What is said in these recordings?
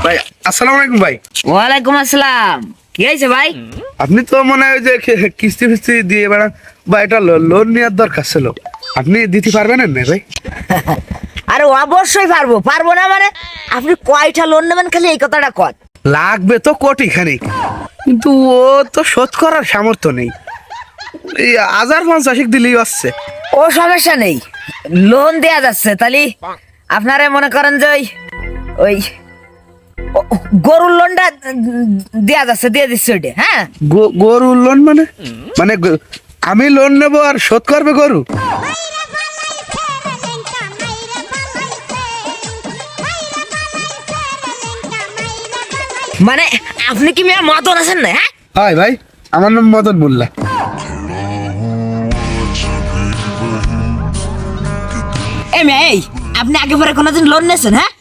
ভাই আসসালামু আলাইকুম ভাই। ওয়ালাইকুম আসসালাম। কি হয়েছে ভাই? আপনি তো মনে হয় যে কিস্তি ফিস্তি দিয়ে বেড়ান বা এটা লোন নেওয়ার দরকার ছিল, আপনি দিতে পারবেন না ভাই? আরে অবশ্যই পারবো, পারবো না মানে? আপনি কয়টা লোন নেবেন খালি এই কথাটা কর। লাগবে তো কোটি খানিক, কিন্তু ও তো শোধ করার সামর্থ্য নেই। এই 1050 দিলেই আসছে। ও সমস্যা নেই, লোন দেয়া যাচ্ছে। তাহলে আপনারা মনে করেন যে ওই গরুর লোনটা দেয়া যাচ্ছে, দিয়ে দিচ্ছে ওইটা। হ্যাঁ, গরুর লোন মানে মানে আমি লোন নেবো আর শোধ করবে গরু? মানে আপনি কি মেয়ে মতন আছেন না? হ্যাঁ হয় ভাই, আমার নাম মদন মোল্লা। এই মেয়ে, এই আপনি আগে পরে কোনোদিন লোন নিয়েছেন? হ্যাঁ,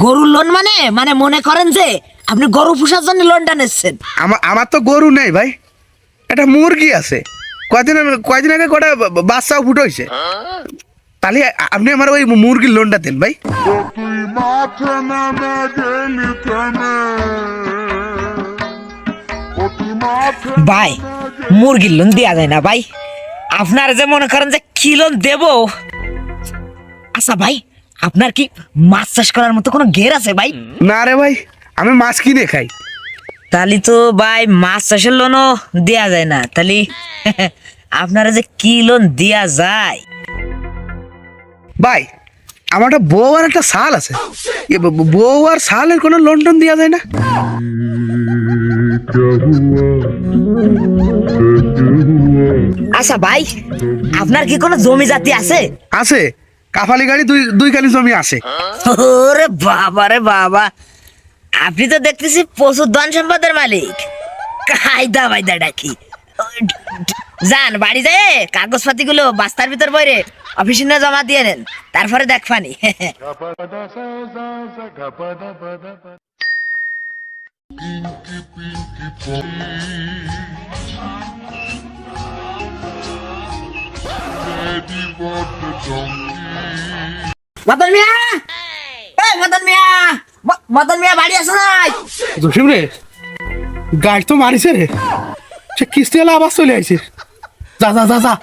গরুর লোন মানে মানে মনে করেন যে আপনি গরু পোষার জন্য লোনটা নিচ্ছেন। আমার তো গরু নেই ভাই, একটা মুরগি আছে। কয়দিন আগে কটা বাচ্চাও ফুটো হয়েছে। তাহলে আপনি আমার ওই মুরগির লোনটা দেন ভাই। তুই মাঠে নামে গেলি থেমে ও তুই মাঠে ভাই মুরগির লোন দেওয়া যায় না ভাই। আপনার যে মনে করেন যে কি লোন দেব। আচ্ছা ভাই, আপনার কি মাছ চাষ করার মতো কোনো গের আছে ভাই? না রে ভাই, আমি মাছ কিনে খাই। তাহলে তো ভাই মাছ চাষের লোনও দেয়া যায় না। তাহলে আপনারা যে কি লোন দেয়া যায়? ভাই আমার একটা বউ আর একটা শাল আছে, বউ আর শালের কোনো লোন টোন দেওয়া যায় না? আচ্ছা ভাই, আপনার কি কোনো জমি জাতি আছে? আছে, কাফালি গাড়ি দুই কালি জমি আছে। ওরে বাবা রে বাবা, আপনি তো দেখতেছি প্রচুর ধন সম্পদের মালিক। কায়দা বাইদা ডাকি যান, বাড়ি যায় কাগজপাতি গুলো বাস্তার ভিতর বইরে অফিসে না জমা দিয়ে নেন, তারপরে দেখবানি। গপদা সা সা সা গপদা পদা পদা পিঙ্কি পিঙ্কি লেডি বট ডঙ্কি মদন মিয়া, এই মদন মিয়া, মদন মিয়া বাড়ি আসো নাই? জসিম রে, গাড়ি তো মারিছে রে, সে কিস্তি এলা আবার চলে আইছে। যা যা যা যা,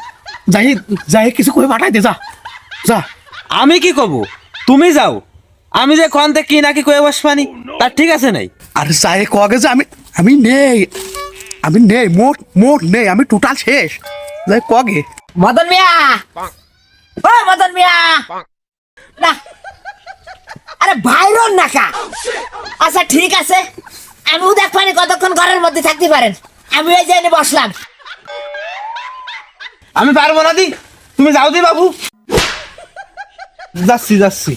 যাই যাই কিছু করে পাঠাই দে, যা যা। আমি কি কব? তুমি যাও, আমি যে কন্তে কি নাকি কয়ে বসবানি তার ঠিক আছে নাই। আর যাই কগে যে আমি নেই, আমি নেই, মোট নেই, আমি টোটাল শেষ। যাই কগে মদন মিয়া, ও মদন মিয়া, না আরে বাইরন নাকা। আচ্ছা ঠিক আছে, আমিও দেখবানি কতক্ষণ ঘরের মধ্যে থাকতে পারেন। আমি ওই জেনে বসলাম। আমি পারবো না দি, তুমি যাও দি বাবু। যাচ্ছি যাচ্ছি।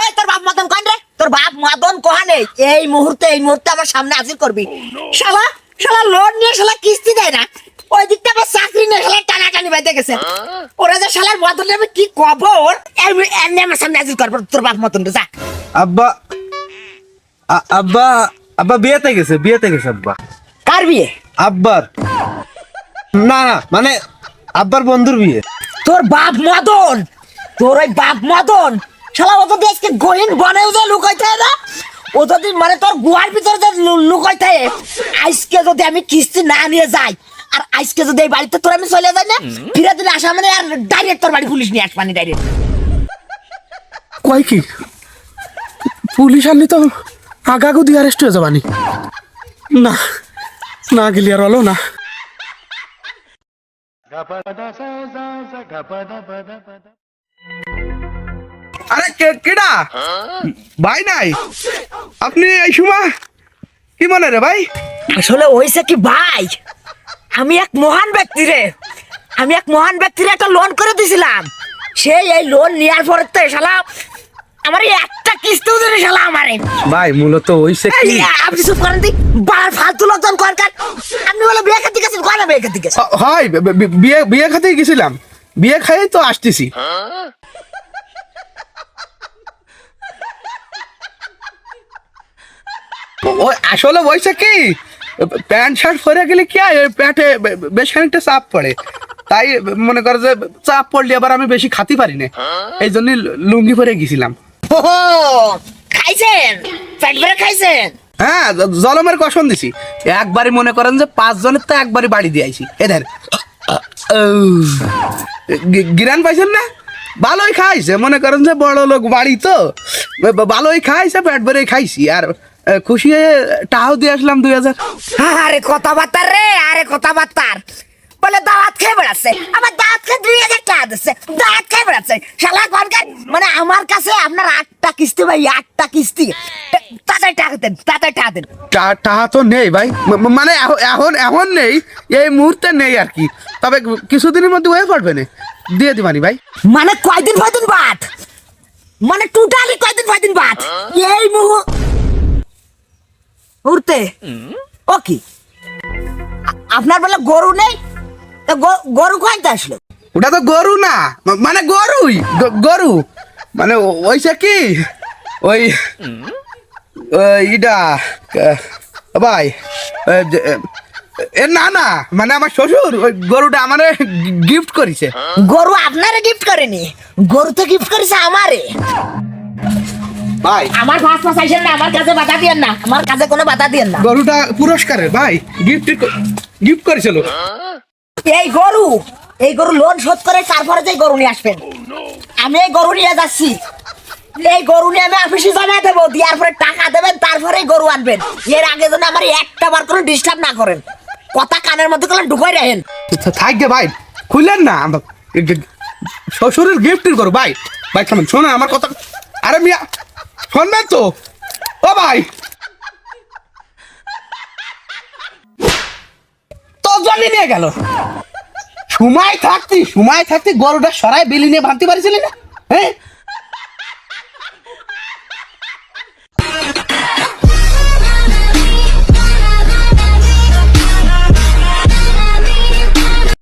এই তোর বাপ মদন কোন রে? তোর বাপ মদন কোহানে? এই মুহূর্তে আমার সামনে হাজির করবি। শালা শালা লোন নিয়ে শালা কিস্তি দেয় না, ওই দিকটা আবার চাকরি নিয়ে শালা টানাটানি বাইতে গেছে। ওরা যে শালার মদন আমি কি কব, ওর এমনি আমার সামনে হাজির করবো তোর বাপ মদন রে। যা। আব্বা আব্বা আব্বা বিয়েতে গেছে আব্বা। কার বিয়ে? আব্বার। না না মানে আব্বার বন্ধুর বিয়ে। তোর বাপ মদন, তোর ওই বাপ মদন শালা ও যদি আজকে গহীন বনেও যে লুকাইতে না, ও যদি মানে তোর গুহার ভিতরে যে লুকাইতে, আজকে যদি আমি কিস্তি না নিয়ে যাই আর আজকে যদি এই বাড়িতে তোর আমি চলে যাই না, ফিরে দিলে আসা মানে আর ডাইরেক্ট তোর বাড়ি পুলিশ নিয়ে আসবানি ডাইরেক্ট। কয় কি পুলিশ আনলি তো আগাগো দিয়ে অ্যারেস্ট হয়ে যাবানি। না না গেলি আর হলো না। গপদা সা সা সা গপদা পদা পদা আরে কেডা ভাই নাই? আপনি এই সময় কি মনে রে ভাই? আসলে হইছে কি ভাই, আমি এক মহান ব্যক্তির একটা লোন করে দিছিলাম। সেই এই লোন নেওয়ার পরে তো শালা আমার একটা কিস্তিও দিলে শালা আমারে। ভাই মূলত হইছে কি, আপনি চুপ করেন দি, বার ফালতু লোকজন করকার। আপনি বলে বিয়ে খাতে গেছেন, কয় না বিয়ে খাতে গেছেন? হয় বিয়ে খাতেই গেছিলাম, বিয়ে খাই তো আসতেছি। ওই আসলে হইছে কি, প্যান্ট শার্ট পরে গেলে কি হয়, প্যান্টে বেশ খানিকটা চাপ পড়ে। তাই মনে করে যে চাপ পড়লে আবার আমি বেশি খাতে পারি না, এই জন্য লুঙ্গি পরে গেছিলাম। ও খাইছেন, পেট ভরে খাইছেন? হ্যাঁ, জলমের কসম দিছি। একবারই মনে করেন যে 5 জনের তো একবারই বাড়ি দিয়ে আইছি। এদের গিরান পাইছেন না, ভালোই খাইছে, মনে করেন যে বড় লোক বাড়ি তো ভালোই খাইছে, পেট ভরে খাইছি। আর খুশি হয়ে টাকাও দিয়ে আসলাম 2000। আরে কথাবার্তা রে, আরে কথাবার্তা বলে দাওয়াত খেয়ে বেড়াচ্ছে, আমার দাওয়াত খেয়ে 2000 টাকা দিচ্ছে, দাওয়াত খেয়ে বেড়াচ্ছে শালা কোনকার। মানে আমার কাছে আপনার 8টা কিস্তি ভাই, 8টা কিস্তি, তাড়াতাড়ি টাকা দেন, তাড়াতাড়ি টাকা দেন। টাকা তো নেই ভাই, মানে এখন নেই, এই মুহূর্তে নেই আর কি, তবে কিছুদিনের মধ্যে হয়ে পড়বে না, দিয়ে দিবানি ভাই। মানে কয়দিন বাদ, মানে টোটালি কয়দিন বাদ এই মুহূর্তে। ও কি আপনার বলে গরু নেই? তা গরু কয়টা আসলো? ওটা তো গরু না, মানে গরুই, গরু মানে ওইসে কি ওই ইটা ভাই, না না, মানে আমার শ্বশুর ওই গরুটা আমারে গিফট করেছে। গরু আপনারে গিফট করেনি, গরু তো গিফট করেছে আমারে। ভাই আমার ফাঁস আইসেন না, আমার কাছে বাধা দিয়েন না, আমার কাছে কোনো বাধা দিয়েন না। গরুটা পুরস্কারের ভাই, গিফট করেছিল। এই গরু লোন শোধ করে তারপরে যে গরু নিয়ে আসবেন। আমি এই গরু নিয়ে যাচ্ছি, এই গরু নিয়ে আমি অফিসে জমা দেবো, দেওয়ার পরে টাকা দেবেন, তারপরে গরু আনবেন। এর আগে যেন আমার একটা বার কোনো ডিস্টার্ব না করেন, কথা কানের মধ্যে কোনো ঢুকাই রাখেন। থাকবে ভাই, খুললেন না, শ্বশুরের গিফটের গরু ভাই। ভাই থামেন, শোনেন আমার কথা। আরে মিয়া শুনবেন তো, ও ভাই তোর জন্য নিয়ে গেল। সময় থাকতি গরুটা সরাই বেলি নিয়ে ভাঙতে পারছিলি না? হ্যাঁ